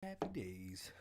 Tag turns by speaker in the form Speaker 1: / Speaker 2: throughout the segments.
Speaker 1: Happy days.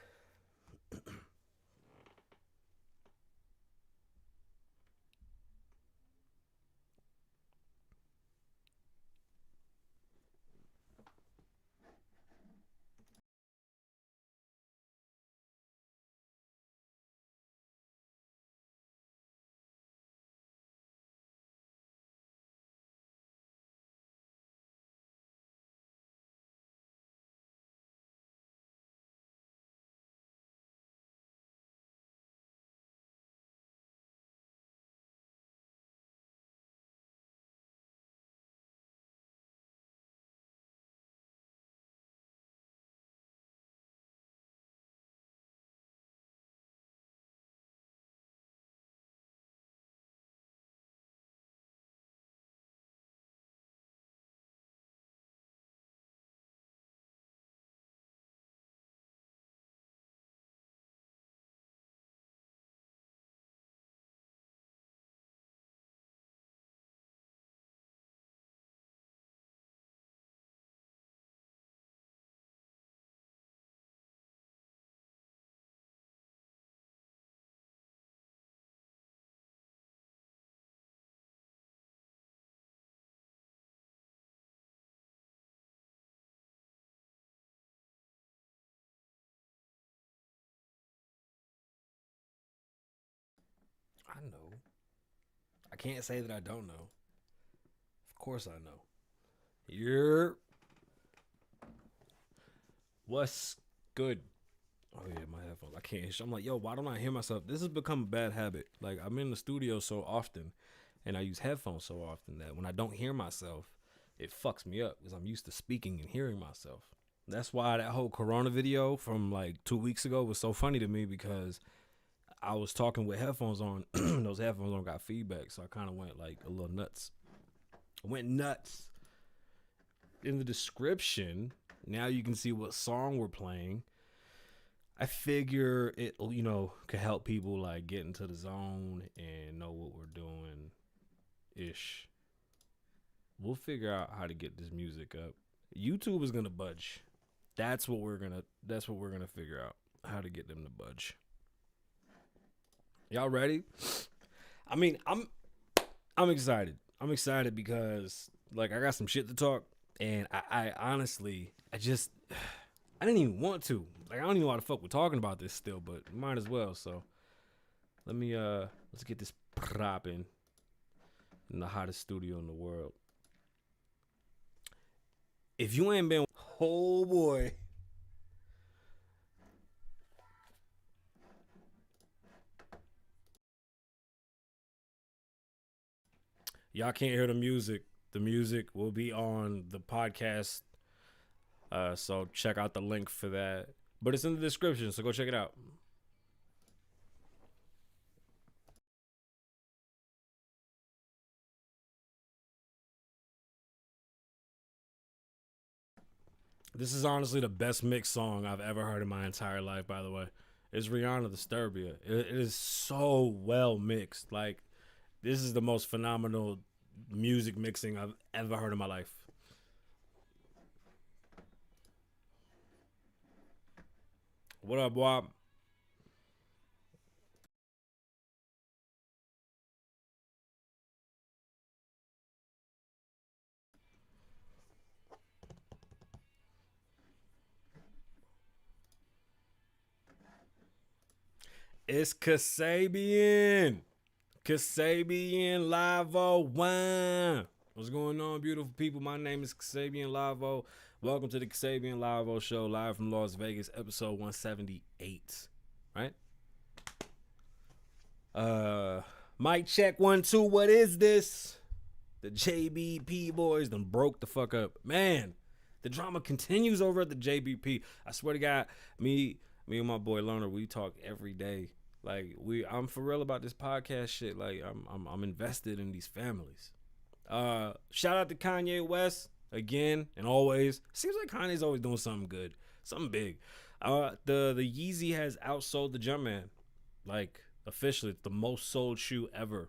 Speaker 1: I know. I can't say that I don't know. Of course I know. You're what's good? Oh yeah, my headphones. I can't. I'm like, yo, why don't I hear myself? This has become a bad habit. Like I'm in the studio so often, and I use headphones so often that when I don't hear myself, it fucks me up because I'm used to speaking and hearing myself. That's why that whole Corona video from like 2 weeks ago was so funny to me because I was talking with headphones on. Those headphones on got feedback, so I kind of went like a little nuts. I went nuts. In the description, now you can see what song we're playing. I figure it, could help people like get into the zone and know what we're doing ish. We'll figure out how to get this music up. YouTube is gonna budge. That's what we're gonna figure out. How to get them to budge. Y'all ready? I mean, I'm excited. I'm excited because like I got some shit to talk, and I honestly I didn't even want to. Like I don't even know why the fuck we're talking about this still, but might as well. So let's get this popping in the hottest studio in the world. If you ain't been, oh boy, y'all can't hear the music. The music will be on the podcast, so check out the link for that. But it's in the description, so go check it out. This is honestly the best mixed song I've ever heard in my entire life. By the way, it's Rihanna Disturbia. It is so well mixed. Like this is the most phenomenal music mixing I've ever heard in my life. What up, Bob? It's Kasabian. Kasabian Lavoe Wine. What's going on, beautiful people? My name is Kasabian Lavoe. Welcome to the Kasabian Lavoe Show, live from Las Vegas, episode 178. Right? Uh, mic check 1 2. What is this? The JBP boys done broke the fuck up, man. The drama continues over at the JBP. I swear to God, me and my boy Lerner, we talk every day. Like I'm for real about this podcast shit. Like I'm invested in these families. Shout out to Kanye West again and always. Seems like Kanye's always doing something good, something big. The Yeezy has outsold the Jumpman. Like officially, it's the most sold shoe ever.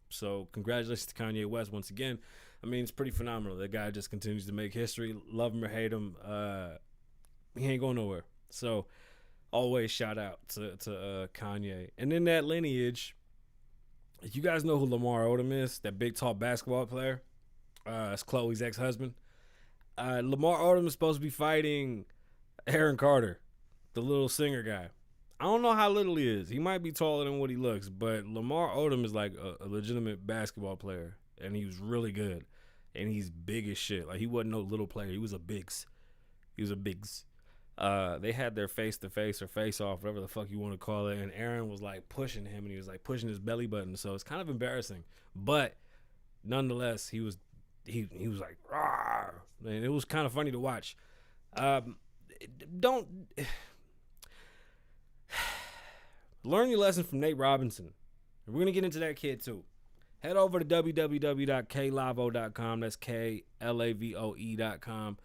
Speaker 1: So congratulations to Kanye West once again. I mean, it's pretty phenomenal. That guy just continues to make history. Love him or hate him, he ain't going nowhere. So always shout out to Kanye. And in that lineage, you guys know who Lamar Odom is? That big tall basketball player. It's Chloe's ex-husband. Lamar Odom is supposed to be fighting Arron Carter, the little singer guy. I don't know how little he is. He might be taller than what he looks, but Lamar Odom is like a legitimate basketball player, and he was really good. And he's big as shit. Like, he wasn't no little player. He was a bigs. They had their face-to-face or face-off, whatever the fuck you want to call it, and Aaron was like pushing him, and he was like pushing his belly button. So it's kind of embarrassing, but nonetheless, he was like, rawr. And it was kind of funny to watch. Don't learn your lesson from Nate Robinson. We're gonna get into that kid too. Head over to www.klavoe.com. That's KLAVOE.com.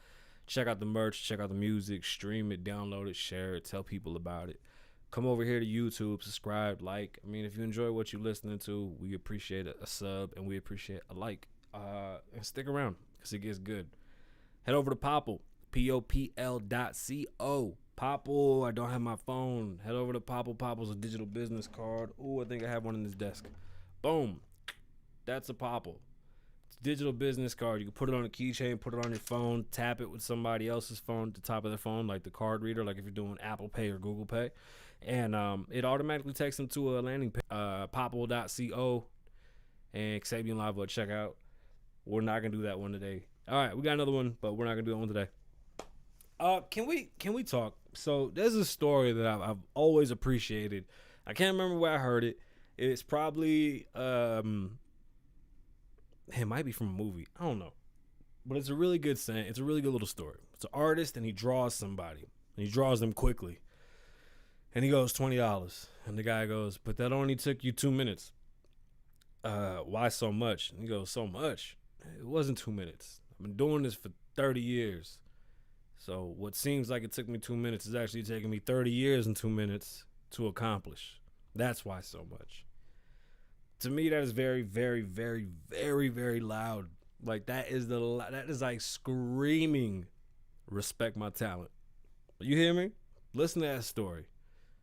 Speaker 1: Check out the merch, check out the music, stream it, download it, share it, tell people about it. Come over here to YouTube, subscribe, like. I mean, if you enjoy what you're listening to, we appreciate a sub and we appreciate a like. And stick around because it gets good. Head over to Popl, popl.co. Popl, I don't have my phone. Head over to Popl. Popl's a digital business card. Ooh, I think I have one in this desk. Boom. That's a Popl. It's a digital business card. You can put it on a keychain, put it on your phone, tap it with somebody else's phone at the top of their phone, like the card reader, like if you're doing Apple Pay or Google Pay. And it automatically takes them to a landing page, popl.co, and Kasabian Lavoe at checkout. We're not going to do that one today. All right, we got another one, but we're not going to do that one today. Can we talk? So there's a story that I've always appreciated. I can't remember where I heard it. It's probably it might be from a movie. I don't know. But it's a really good saying. It's a really good little story. It's an artist and he draws somebody. And he draws them quickly. And he goes, $20. And the guy goes, but that only took you 2 minutes. Why so much? And he goes, so much? It wasn't 2 minutes. I've been doing this for 30 years. So what seems like it took me 2 minutes is actually taking me 30 years and 2 minutes to accomplish. That's why so much. To me, that is very, very, very, very, very loud. Like that is like screaming, respect my talent. You hear me? Listen to that story.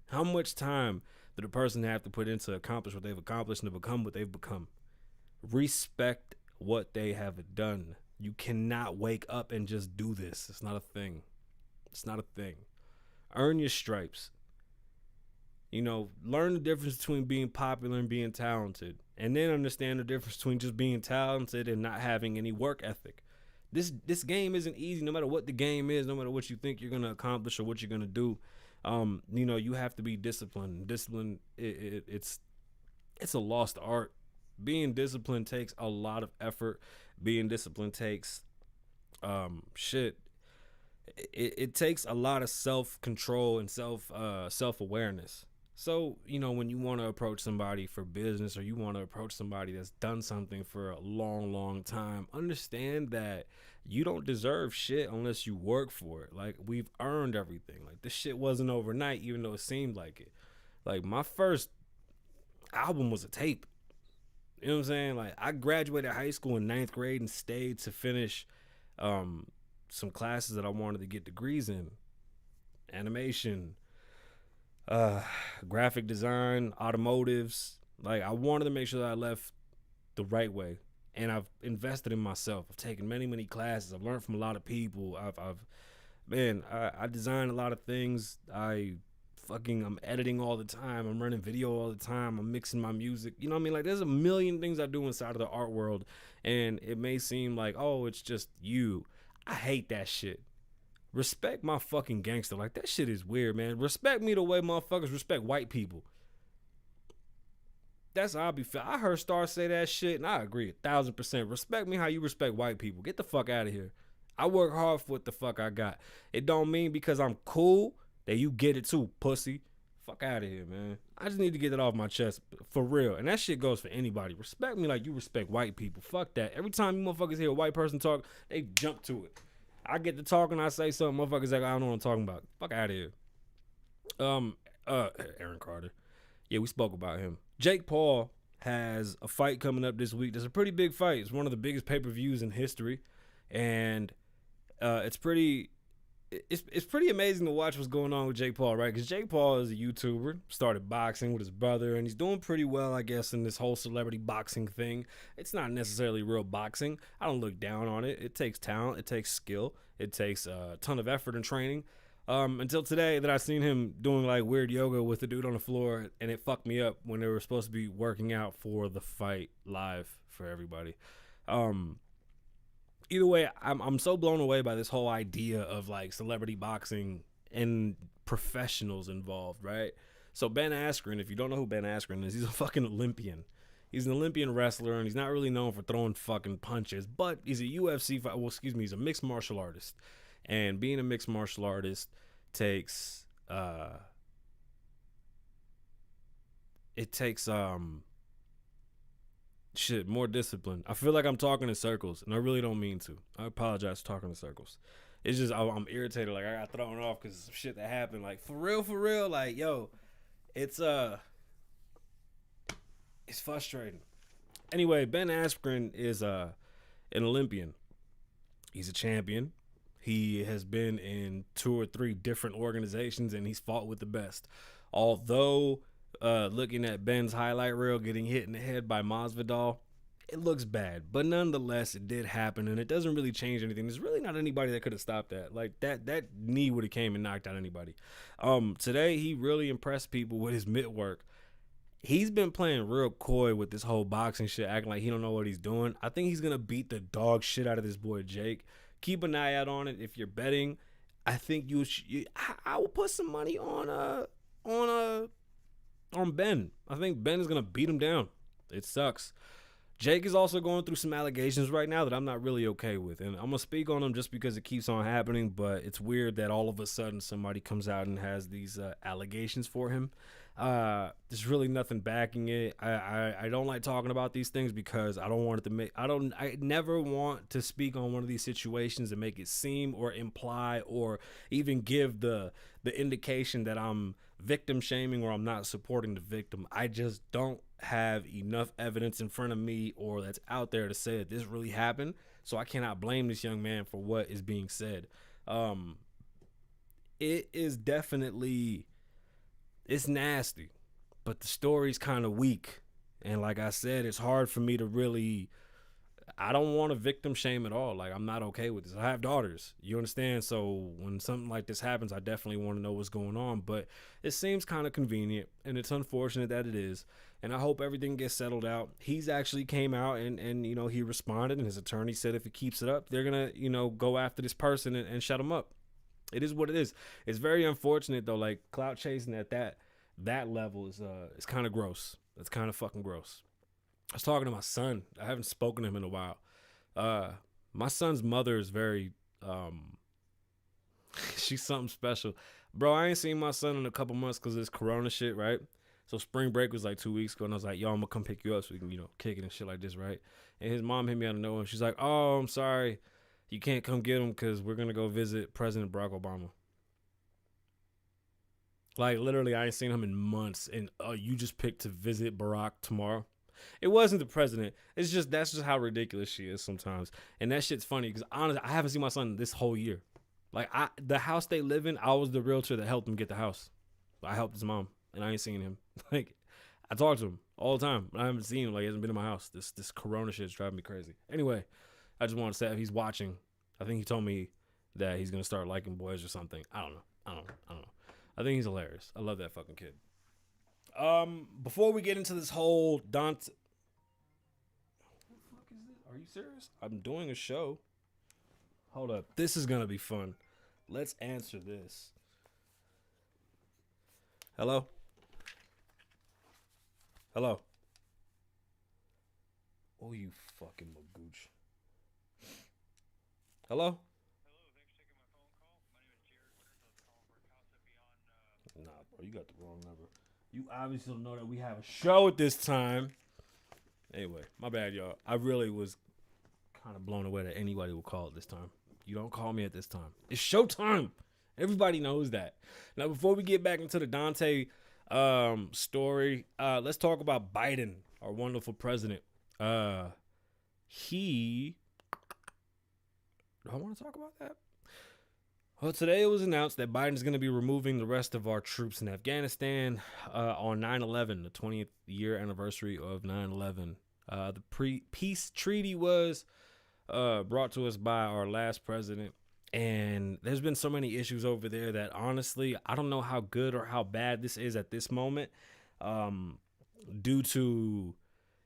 Speaker 1: How much time did a person have to put in to accomplish what they've accomplished and to become what they've become? Respect what they have done. You cannot wake up and just do this. It's not a thing. It's not a thing. Earn your stripes. You know, learn the difference between being popular and being talented. And then understand the difference between just being talented and not having any work ethic. This game isn't easy no matter what the game is, no matter what you think you're going to accomplish or what you're going to do. You know, you have to be disciplined. Discipline, it's a lost art. Being disciplined takes a lot of effort. Being disciplined takes it takes a lot of self-control and self-awareness. So, you know, when you want to approach somebody for business or you want to approach somebody that's done something for a long, long time, understand that you don't deserve shit unless you work for it. Like, we've earned everything. Like, this shit wasn't overnight, even though it seemed like it. Like, my first album was a tape. You know what I'm saying? Like, I graduated high school in 9th grade and stayed to finish some classes that I wanted to get degrees in. Animation, graphic design, automotives. Like, I wanted to make sure that I left the right way. And I've invested in myself. I've taken many, many classes. I've learned from a lot of people. I design a lot of things. I'm editing all the time. I'm running video all the time. I'm mixing my music. You know what I mean? Like, there's a million things I do inside of the art world. And it may seem like, oh, it's just you. I hate that shit. Respect my fucking gangster. Like, that shit is weird, man. Respect me the way motherfuckers respect white people. That's how I be feeling. I heard Star say that shit, and I agree 1,000%. Respect me how you respect white people. Get the fuck out of here. I work hard for what the fuck I got. It don't mean because I'm cool that you get it too, pussy. Fuck out of here, man. I just need to get it off my chest, for real. And that shit goes for anybody. Respect me like you respect white people. Fuck that. Every time you motherfuckers hear a white person talk, they jump to it. I get to talking, I say something, motherfuckers like, I don't know what I'm talking about. Fuck out of here. Arron Carter. Yeah, we spoke about him. Jake Paul has a fight coming up this week. There's a pretty big fight. It's one of the biggest pay-per-views in history. And it's pretty it's pretty amazing to watch what's going on with Jake Paul, right? Because Jake Paul is a YouTuber, started boxing with his brother, and he's doing pretty well, I guess, in this whole celebrity boxing thing. It's not necessarily real boxing. I don't look down on it. It takes talent, it takes skill, it takes a ton of effort and training. Until today, that I seen him doing like weird yoga with the dude on the floor, and it fucked me up when they were supposed to be working out for the fight live for everybody. Either way, I'm so blown away by this whole idea of like celebrity boxing and professionals involved, right? So Ben Askren, if you don't know who Ben Askren is, he's a fucking Olympian. He's an Olympian wrestler, and he's not really known for throwing fucking punches, but he's a UFC fight. Well, excuse me, he's a mixed martial artist, and being a mixed martial artist takes it takes more discipline. I feel like I'm talking in circles, and I really don't mean to. I apologize for talking in circles. It's just I'm irritated. Like I got thrown off because some shit that happened. Like for real. Like yo, it's frustrating. Anyway, Ben Askren is an Olympian. He's a champion. He has been in 2 or 3 different organizations, and he's fought with the best. Although looking at Ben's highlight reel getting hit in the head by Masvidal, it looks bad, but nonetheless it did happen, and it doesn't really change anything. There's really not anybody that could have stopped that. Like that knee would have came and knocked out anybody. Today he really impressed people with his mitt work. He's been playing real coy with this whole boxing shit, acting like he don't know what he's doing. I think he's gonna beat the dog shit out of this boy Jake. Keep an eye out on it if you're betting. I think I will put some money on Ben. I think Ben is gonna beat him down. It sucks. Jake is also going through some allegations right now that I'm not really okay with, and I'm gonna speak on them just because it keeps on happening. But it's weird that all of a sudden somebody comes out and has these allegations for him. There's really nothing backing it. I don't like talking about these things because I don't want it to make. I never want to speak on one of these situations and make it seem or imply or even give the indication that I'm victim shaming or I'm not supporting the victim. I just don't have enough evidence in front of me or that's out there to say that this really happened. So I cannot blame this young man for what is being said. It is definitely, it's nasty, but the story's kind of weak. And like I said, it's hard for me to really, I don't want to victim shame at all. Like, I'm not okay with this. I have daughters, you understand? So when something like this happens, I definitely want to know what's going on. But it seems kind of convenient, and it's unfortunate that it is. And I hope everything gets settled out. He's actually came out and you know, he responded, and his attorney said if he keeps it up, they're going to, you know, go after this person and shut him up. It is what it is. It's very unfortunate, though. Like, clout chasing at that level is kind of gross. It's kind of fucking gross. I was talking to my son. I haven't spoken to him in a while. My son's mother is very, she's something special. Bro, I ain't seen my son in a couple months because of this corona shit, right? So spring break was like 2 weeks ago, and I was like, yo, I'm going to come pick you up so we can, you know, kick it and shit like this, right? And his mom hit me out of nowhere, and she's like, oh, I'm sorry. You can't come get him because we're going to go visit President Barack Obama. Like, literally, I ain't seen him in months, and you just picked to visit Barack tomorrow? It wasn't the president. It's just, that's just how ridiculous she is sometimes. And that shit's funny because honestly, I haven't seen my son this whole year. Like, the house they live in, I was the realtor that helped him get the house. I helped his mom, and I ain't seen him. Like, I talk to him all the time, but I haven't seen him. Like, he hasn't been in my house. This corona shit is driving me crazy. Anyway, I just want to say if he's watching, I think he told me that he's going to start liking boys or something. I don't know. I think he's hilarious. I love that fucking kid. Before we get into this whole Dante, what the fuck is this? Are you serious? I'm doing a show. Hold up. This is gonna be fun. Let's answer this. Hello? Hello? Oh, you fucking magooch. Hello? Nah, bro, you got the wrong number. You obviously don't know that we have a show at this time. Anyway, my bad, y'all. I really was kind of blown away that anybody would call at this time. You don't call me at this time. It's showtime. Everybody knows that. Now, before we get back into the Dante story, let's talk about Biden, our wonderful president. Do I want to talk about that? Well, today it was announced that Biden is going to be removing the rest of our troops in Afghanistan on 9/11, the 20th year anniversary of 9/11. The peace treaty was brought to us by our last president. And there's been so many issues over there that honestly, I don't know how good or how bad this is at this moment, um, due to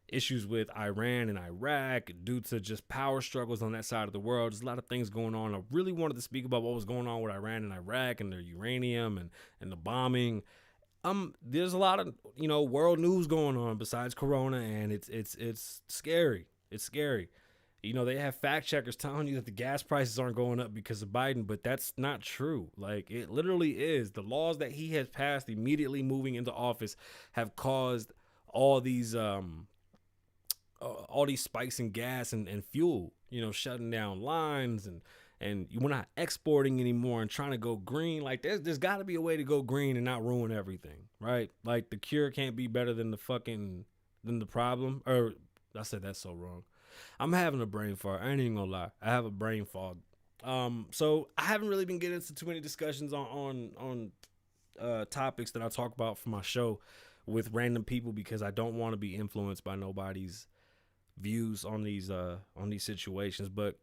Speaker 1: issues with Iran and Iraq, due to just power struggles on that side of the world. There's a lot of things going on. I really wanted to speak about what was going on with Iran and Iraq and their uranium and the bombing. There's a lot of world news going on besides Corona, and it's scary. It's scary. They have fact checkers telling you that the gas prices aren't going up because of Biden, but that's not true. Like, it literally is. The laws that he has passed immediately moving into office have caused all these spikes in gas and fuel, shutting down lines, and we're not exporting anymore and trying to go green. Like, there's got to be a way to go green and not ruin everything, right? Like, the cure can't be better than the problem. Or I said that's so wrong. I'm having a brain fart. I ain't even gonna lie. I have a brain fog. So I haven't really been getting into too many discussions on topics that I talk about for my show with random people, because I don't want to be influenced by nobody's views on these situations. But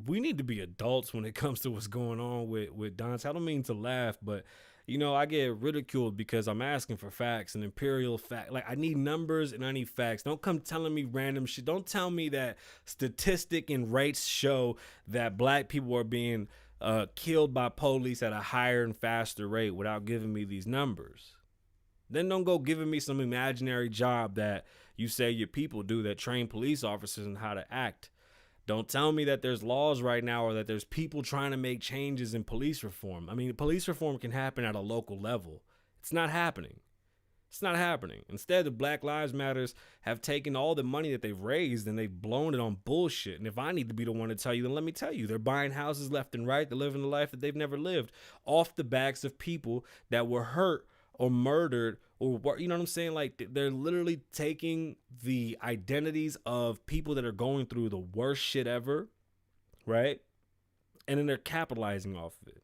Speaker 1: we need to be adults when it comes to what's going on with Dante. I don't mean to laugh, but I get ridiculed because I'm asking for facts and imperial fact. Like, I need numbers and I need facts. Don't come telling me random shit. Don't tell me that statistic and rates show that black people are being killed by police at a higher and faster rate without giving me these numbers. Then don't go giving me some imaginary job that you say your people do that train police officers in how to act. Don't tell me that there's laws right now or that there's people trying to make changes in police reform. I mean, police reform can happen at a local level. It's not happening. It's not happening. Instead, the Black Lives Matters have taken all the money that they've raised and they've blown it on bullshit. And if I need to be the one to tell you, then let me tell you. They're buying houses left and right. They're living a life that they've never lived off the backs of people that were hurt or murdered, or you know what I'm saying? Like, they're literally taking the identities of people that are going through the worst shit ever, right? And then they're capitalizing off of it.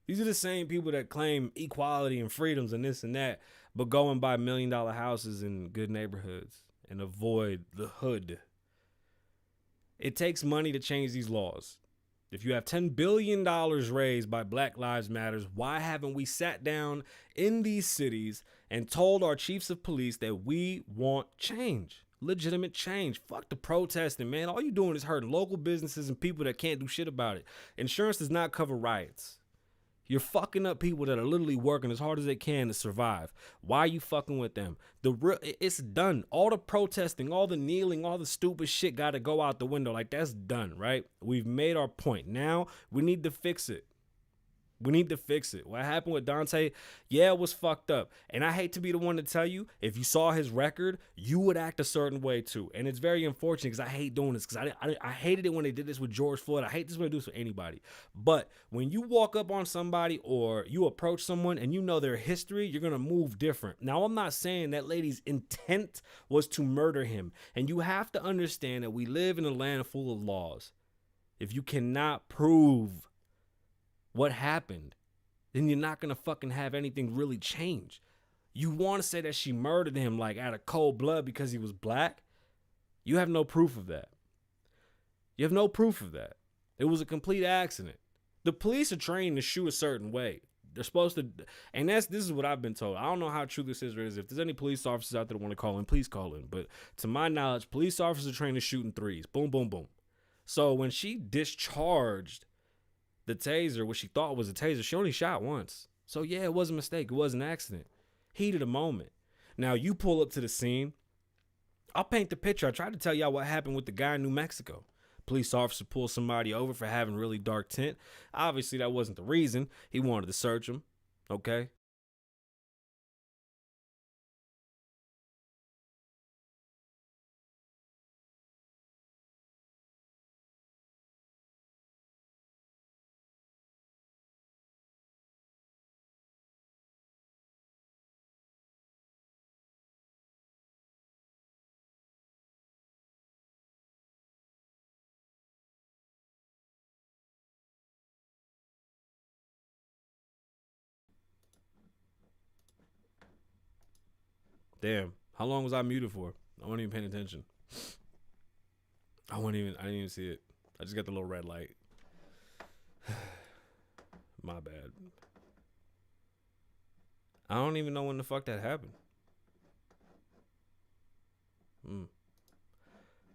Speaker 1: These are the same people that claim equality and freedoms and this and that, but go and buy $1 million houses in good neighborhoods and avoid the hood. It takes money to change these laws. If you have $10 billion raised by Black Lives Matters, why haven't we sat down in these cities and told our chiefs of police that we want change? Legitimate change. Fuck the protesting, man. All you doing is hurting local businesses and people that can't do shit about it. Insurance does not cover riots. You're fucking up people that are literally working as hard as they can to survive. Why are you fucking with them? It's done. All the protesting, all the kneeling, all the stupid shit got to go out the window. Like, that's done, right? We've made our point. Now we need to fix it. We need to fix it. What happened with Dante, yeah, it was fucked up. And I hate to be the one to tell you, if you saw his record, you would act a certain way too. And it's very unfortunate because I hate doing this, because I hated it when they did this with George Floyd. I hate this when they do this with anybody. But when you walk up on somebody or you approach someone and you know their history, you're going to move different. Now, I'm not saying that lady's intent was to murder him. And you have to understand that we live in a land full of laws. If you cannot prove what happened, then you're not gonna fucking have anything really change. You want to say that she murdered him like out of cold blood because he was black? You have no proof of that. You have no proof of that. It was a complete accident. The police are trained to shoot a certain way. They're supposed to, and this is what I've been told. I don't know how true this is or is. If there's any police officers out there that want to call in, please call in. But to my knowledge, police officers are trained to shoot in threes. Boom, boom, boom. So when she discharged the taser, what she thought was a taser, she only shot once. So yeah, it was a mistake. It was an accident. Heat of the moment. Now you pull up to the scene. I'll paint the picture. I tried to tell y'all what happened with the guy in New Mexico. Police officer pulled somebody over for having really dark tint. Obviously, that wasn't the reason. He wanted to search him. Okay. Damn. How long was I muted for? I wasn't even paying attention. I didn't even see it. I just got the little red light. My bad. I don't even know when the fuck that happened.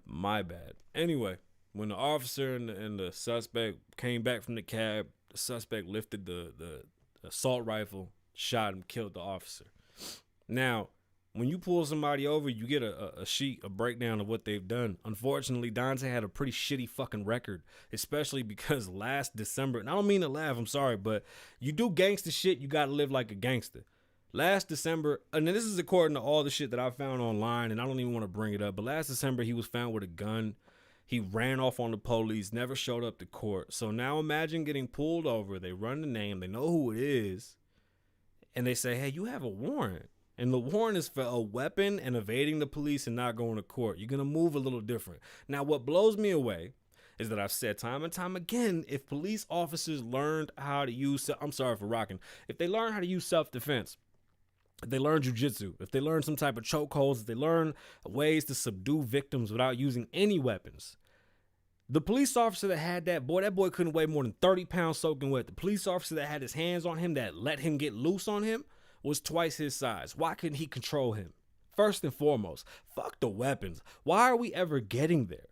Speaker 1: My bad. Anyway, when the officer and the suspect came back from the cab, the suspect lifted the assault rifle, shot him, killed the officer. Now, when you pull somebody over, you get a breakdown of what they've done. Unfortunately, Dante had a pretty shitty fucking record, especially because last December, and I don't mean to laugh, I'm sorry, but you do gangster shit, you gotta live like a gangster. Last December, and this is according to all the shit that I found online, and I don't even want to bring it up, but last December, he was found with a gun. He ran off on the police, never showed up to court. So now imagine getting pulled over. They run the name, they know who it is, and they say, hey, you have a warrant. And the warrant is for a weapon and evading the police and not going to court. You're going to move a little different. Now, what blows me away is that I've said time and time again, if police officers learned how to use, I'm sorry for rocking, if they learn how to use self-defense, if they learn jujitsu, if they learn some type of chokeholds, if they learn ways to subdue victims without using any weapons. The police officer that had that boy couldn't weigh more than 30 pounds soaking wet. The police officer that had his hands on him, that let him get loose on him, was twice his size. Why couldn't he control him? First and foremost, fuck the weapons. Why are we ever getting there?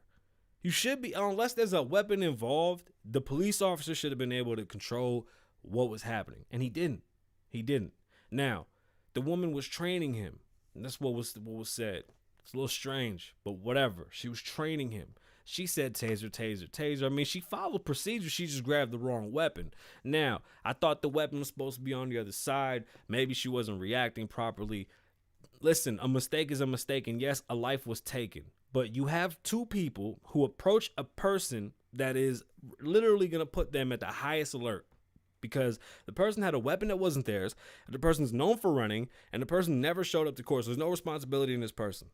Speaker 1: You should be, unless there's a weapon involved, the police officer should have been able to control what was happening. And he didn't. He didn't. Now, the woman was training him. And that's what was said. It's a little strange, but whatever. She was training him. She said taser, taser, taser. I mean, she followed procedure. She just grabbed the wrong weapon. Now, I thought the weapon was supposed to be on the other side. Maybe she wasn't reacting properly. Listen, a mistake is a mistake. And yes, a life was taken. But you have two people who approach a person that is literally going to put them at the highest alert. Because the person had a weapon that wasn't theirs, and the person's known for running, and the person never showed up to court. So there's no responsibility in this person.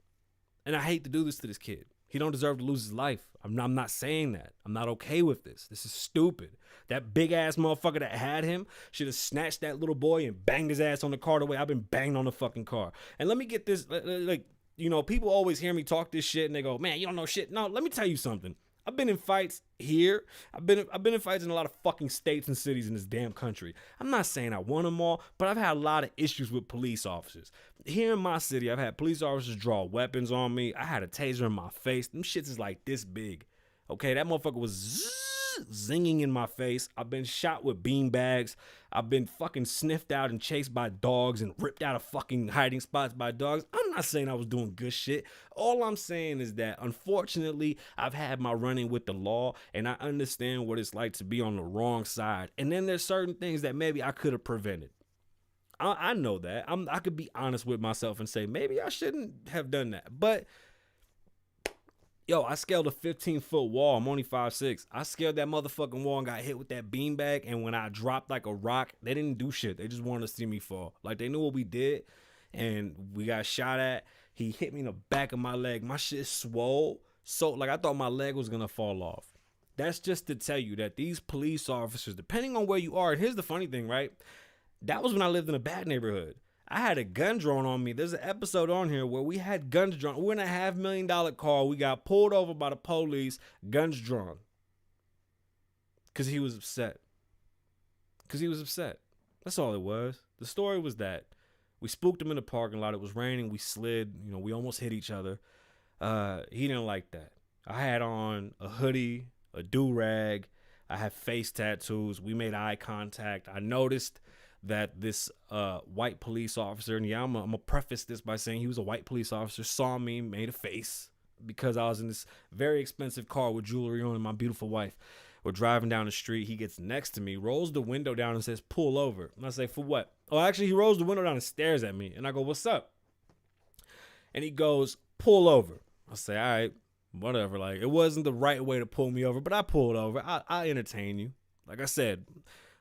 Speaker 1: And I hate to do this to this kid. He don't deserve to lose his life. I'm not saying that. I'm not okay with this. This is stupid. That big ass motherfucker that had him should have snatched that little boy and banged his ass on the car the way I've been banged on the fucking car. And let me get this, like, you know, people always hear me talk this shit and they go, man, you don't know shit. No, let me tell you something. I've been in fights here. I've been in fights in a lot of fucking states and cities in this damn country. I'm not saying I won them all, but I've had a lot of issues with police officers. Here in my city, I've had police officers draw weapons on me. I had a taser in my face. Them shits is like this big. Okay, that motherfucker was zinging in my face. I've been shot with bean bags. I've been fucking sniffed out and chased by dogs and ripped out of fucking hiding spots by dogs. I'm not saying I was doing good shit. All I'm saying is that, unfortunately, I've had my running with the law, and I understand what it's like to be on the wrong side. And then there's certain things that maybe I could have prevented. I know that. I could be honest with myself and say, maybe I shouldn't have done that. But yo, I scaled a 15-foot wall. I'm only 5'6". I scaled that motherfucking wall and got hit with that beanbag. And when I dropped like a rock, they didn't do shit. They just wanted to see me fall. Like, they knew what we did. And we got shot at. He hit me in the back of my leg. My shit swole. So, like, I thought my leg was going to fall off. That's just to tell you that these police officers, depending on where you are, and here's the funny thing, right? That was when I lived in a bad neighborhood. I had a gun drawn on me. There's an episode on here where we had guns drawn. We're in a $500,000 car. We got pulled over by the police, guns drawn. Because he was upset. That's all it was. The story was that we spooked him in the parking lot. It was raining. We slid. You know, we almost hit each other. He didn't like that. I had on a hoodie, a do-rag. I had face tattoos. We made eye contact. I noticed that this white police officer, and yeah, I'm gonna preface this by saying he was a white police officer, saw me, made a face, because I was in this very expensive car with jewelry on and my beautiful wife. We're driving down the street. He gets next to me, rolls the window down and says, pull over. And I say, for what? Oh, actually, he rolls the window down and stares at me. And I go, what's up? And he goes, pull over. I say, all right, whatever. Like, it wasn't the right way to pull me over, but I pulled over. I entertain you. Like I said,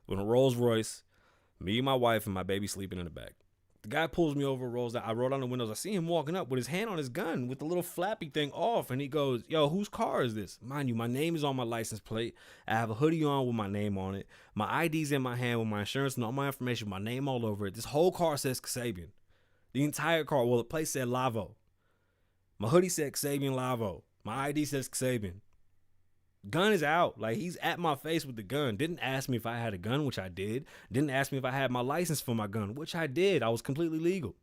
Speaker 1: with a Rolls Royce, me, my wife, and my baby sleeping in the back. The guy pulls me over, rolls out. I roll down the windows. I see him walking up with his hand on his gun with the little flappy thing off. And he goes, yo, whose car is this? Mind you, my name is on my license plate. I have a hoodie on with my name on it. My ID's in my hand with my insurance and all my information, my name all over it. This whole car says Kasabian. The entire car. Well, the place said Lavoe. My hoodie said Kasabian Lavoe. My ID says Kasabian. Gun is out. Like, he's at my face with the gun. Didn't ask me if I had a gun, which I did. Didn't ask me if I had my license for my gun, which I did. I was completely legal.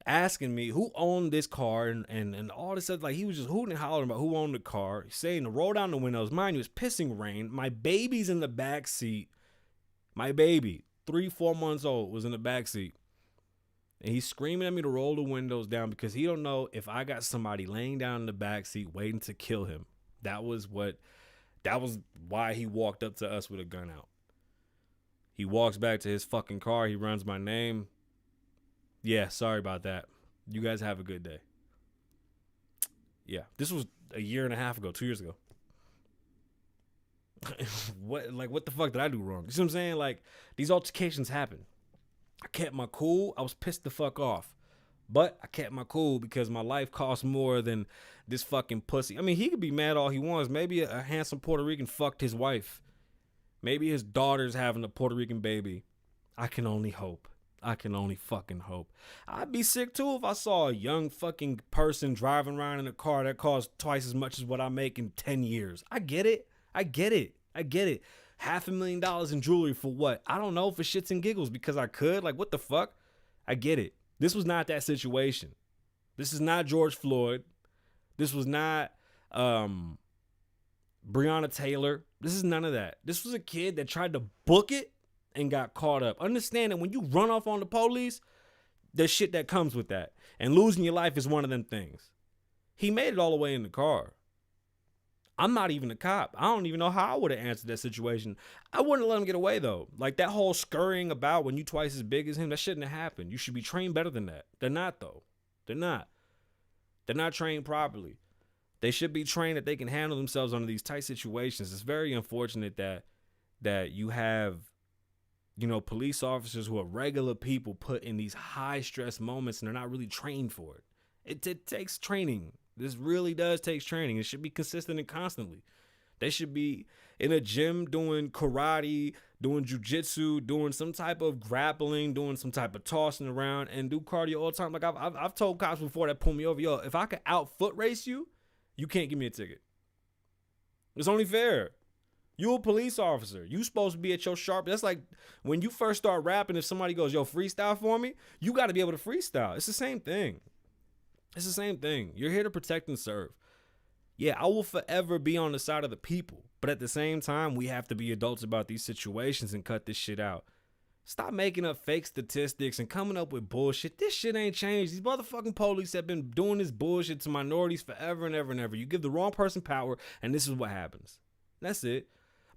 Speaker 1: Asking me who owned this car and all this stuff. Like, he was just hooting and hollering about who owned the car. Saying to roll down the windows. Mind you, it's pissing rain. My baby's in the back seat. My baby, 3-4 months old, was in the back seat. And he's screaming at me to roll the windows down because he don't know if I got somebody laying down in the back seat waiting to kill him. That was why he walked up to us with a gun out. He walks back to his fucking car. He runs my name. Yeah, sorry about that. You guys have a good day. Yeah, this was a year and a half ago, 2 years ago. What the fuck did I do wrong? You see what I'm saying? Like, these altercations happen. I kept my cool. I was pissed the fuck off. But I kept my cool because my life costs more than this fucking pussy. I mean, he could be mad all he wants. Maybe a handsome Puerto Rican fucked his wife. Maybe his daughter's having a Puerto Rican baby. I can only hope. I can only fucking hope. I'd be sick too if I saw a young fucking person driving around in a car that costs twice as much as what I make in 10 years. I get it. $500,000 in jewelry for what? I don't know, for shits and giggles because I could. Like, what the fuck? I get it. This was not that situation. This is not George Floyd. This was not Breonna Taylor. This is none of that. This was a kid that tried to book it and got caught up. Understand that when you run off on the police, there's shit that comes with that. And losing your life is one of them things. He made it all the way in the car. I'm not even a cop. I don't even know how I would have answered that situation. I wouldn't let him get away, though. Like, that whole scurrying about when you twice as big as him, that shouldn't have happened. You should be trained better than that. They're not, though. They're not. They're not trained properly. They should be trained that they can handle themselves under these tight situations. It's very unfortunate that you have, police officers who are regular people put in these high-stress moments and they're not really trained for it. It takes training. This really does take training. It should be consistent and constantly. They should be in a gym doing karate, doing jujitsu, doing some type of grappling, doing some type of tossing around, and do cardio all the time. Like, I've told cops before that pull me over, yo, if I could out foot race you, you can't give me a ticket. It's only fair. You a police officer. You supposed to be at your sharp. That's like when you first start rapping, if somebody goes, yo, freestyle for me, you got to be able to freestyle. It's the same thing. It's the same thing. You're here to protect and serve. Yeah, I will forever be on the side of the people. But at the same time, we have to be adults about these situations and cut this shit out. Stop making up fake statistics and coming up with bullshit. This shit ain't changed. These motherfucking police have been doing this bullshit to minorities forever and ever and ever. You give the wrong person power, and this is what happens. That's it.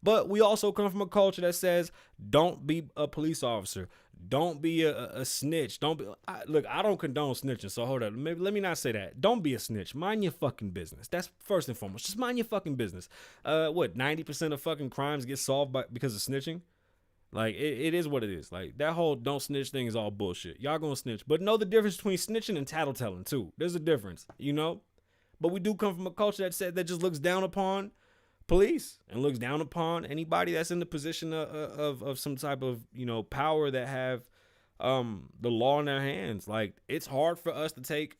Speaker 1: But we also come from a culture that says, don't be a police officer. Don't be a snitch. Look, I don't condone snitching, so hold up. Let me not say that. Don't be a snitch. Mind your fucking business. That's first and foremost. Just mind your fucking business. 90% of fucking crimes get solved because of snitching? Like, it is what it is. Like, that whole don't snitch thing is all bullshit. Y'all gonna snitch. But know the difference between snitching and tattletelling, too. There's a difference, But we do come from a culture that just looks down upon police and looks down upon anybody that's in the position of some type of power that have the law in their hands. Like, it's hard for us to take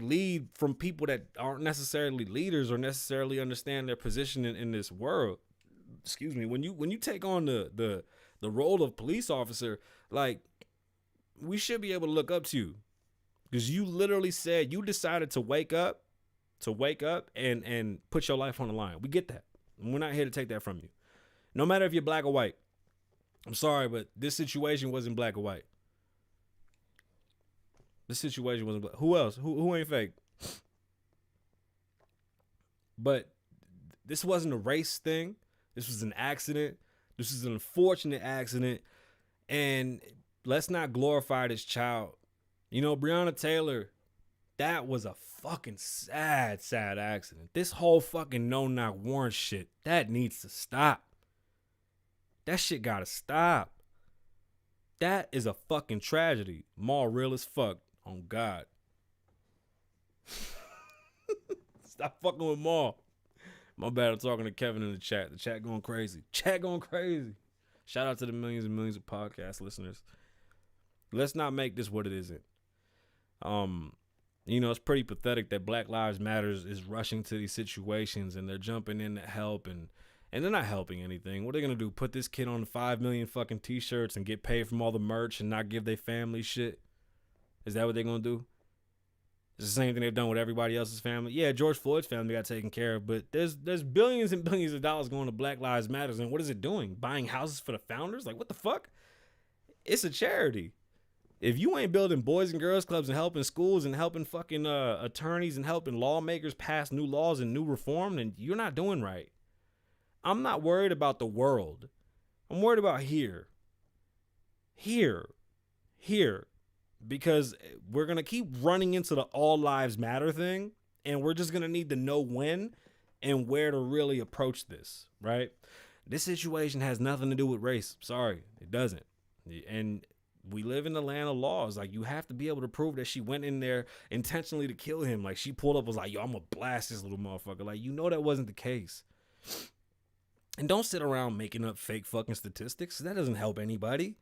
Speaker 1: lead from people that aren't necessarily leaders or necessarily understand their position in this world. Excuse me. When you take on the role of police officer, like, we should be able to look up to you because you literally said you decided to wake up and put your life on the line. We get that. And we're not here to take that from you. No matter if you're black or white. I'm sorry, but this situation wasn't black or white. This situation wasn't black. Who else? Who ain't fake? But this wasn't a race thing. This was an accident. This is an unfortunate accident. And let's not glorify this child. Breonna Taylor, that was a fucking sad accident. This whole fucking no-knock warrant shit, that needs to stop. That shit gotta stop. That is a fucking tragedy. Maul real as fuck. On God. Stop fucking with Maul. My bad, I'm talking to Kevin in the chat. The chat going crazy. Shout out to the millions and millions of podcast listeners. Let's not make this what it isn't. It's pretty pathetic that Black Lives Matters is rushing to these situations and they're jumping in to help and they're not helping anything. What are they gonna do? Put this kid on 5 million fucking t-shirts and get paid from all the merch and not give their family shit? Is that what they're gonna do? It's the same thing they've done with everybody else's family. Yeah, George Floyd's family got taken care of, but there's billions and billions of dollars going to Black Lives Matters, and what is it doing? Buying houses for the founders? Like, what the fuck? It's a charity. If you ain't building boys and girls clubs and helping schools and helping fucking attorneys and helping lawmakers pass new laws and new reform, then you're not doing right. I'm not worried about the world. I'm worried about here. Here. Because we're going to keep running into the all lives matter thing, and we're just going to need to know when and where to really approach this, right? This situation has nothing to do with race. Sorry, it doesn't. And we live in the land of laws. Like, you have to be able to prove that she went in there intentionally to kill him. Like, she pulled up, was like, yo, I'm going to blast this little motherfucker. Like, that wasn't the case. And don't sit around making up fake fucking statistics. That doesn't help anybody.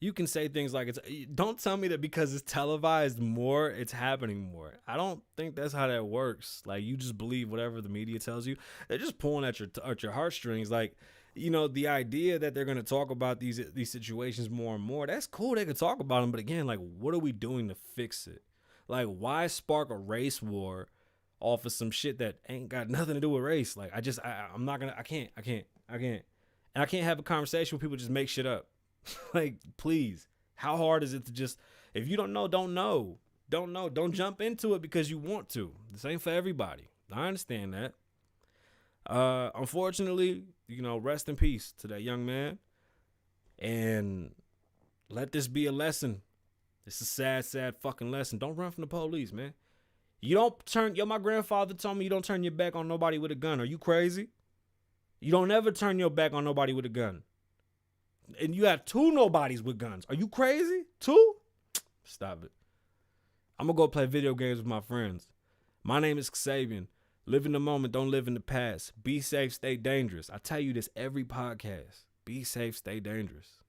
Speaker 1: You can say things like, don't tell me that because it's televised more, it's happening more. I don't think that's how that works. Like, you just believe whatever the media tells you. They're just pulling at your heartstrings. Like, the idea that they're going to talk about these situations more and more, that's cool. They could talk about them. But again, like, what are we doing to fix it? Like, why spark a race war off of some shit that ain't got nothing to do with race? Like, I'm not going to, I can't. And I can't have a conversation where people just make shit up. Like, please, how hard is it to just, if you don't know, don't know. Don't jump into it because you want to. This ain't for everybody. I understand that. Unfortunately, rest in peace to that young man. And let this be a lesson. It's a sad, sad fucking lesson. Don't run from the police, man. You don't turn, my grandfather told me you don't turn your back on nobody with a gun. Are you crazy? You don't ever turn your back on nobody with a gun. And you have 2 nobodies with guns. Are you crazy? 2? Stop it. I'm going to go play video games with my friends. My name is Kasabian. Live in the moment. Don't live in the past. Be safe. Stay dangerous. I tell you this every podcast. Be safe. Stay dangerous.